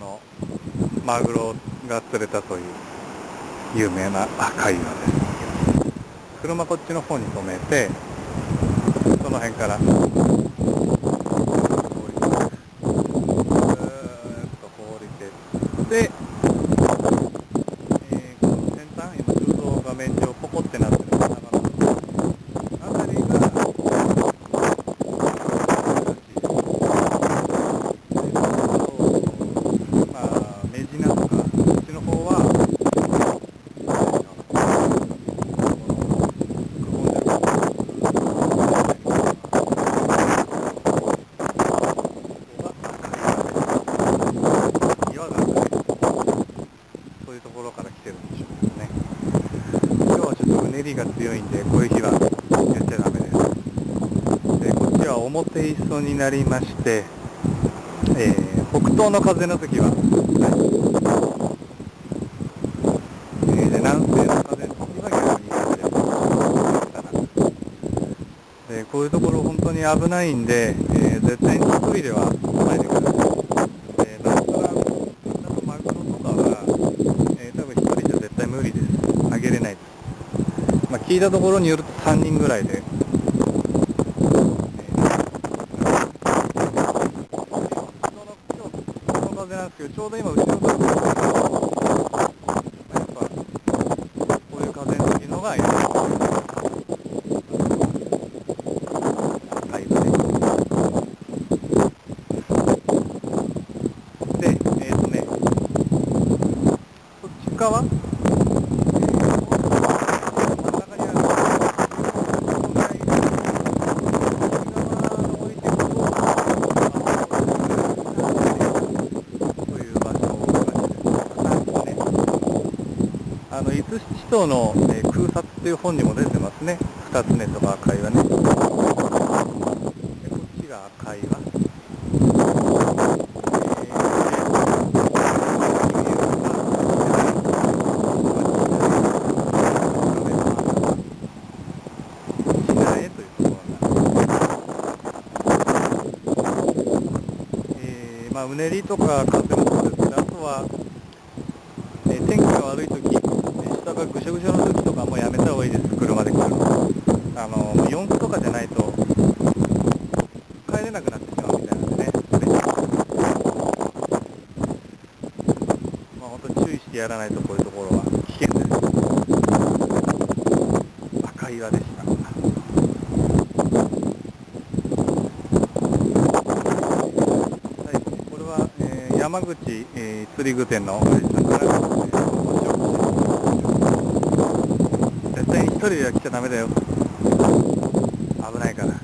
のマグロが釣れたという有名な赤岩です。車こっちの方に止めて、その辺からずーっと降りてって、この先端、今ちょうど画面上ポコってなってる魚のあたりがメジナとかこっちの方はそういうところから来てるんでしょうけどね。今日はちょっとうねりが強いんで、こういう日はやっちゃダメです。で、こっちは表磯になりまして、北東の風の時は、で南西の風の時は逆にで、こういうところ本当に危ないんで、絶対に一人では来ないでください。ナンプラーだとマグロとかは、多分一人じゃ絶対無理です。あげれないです。聞いたところによると3人ぐらいで、風なんですけど、ちょうど今後ろからやっぱこういう風の時のがいいです。で、そっち側、真ん中にある降りていくと、という場所が伊豆七島の、空撮っていう本にも出てますね。二つ目とか赤岩ね。で、こっちが赤岩。うねりとか風もそうですけど、あとは、天気が悪いとき、下がぐしゃぐしゃのときとかもうやめた方がいいです、車で来るの。四駆とかじゃないと帰れなくなってしまうみたいなんでね、本当に注意してやらないとこういうところは危険です。赤岩でした。山口釣具店のおじさんから、絶対に一人では来ちゃダメだよ。危ないから。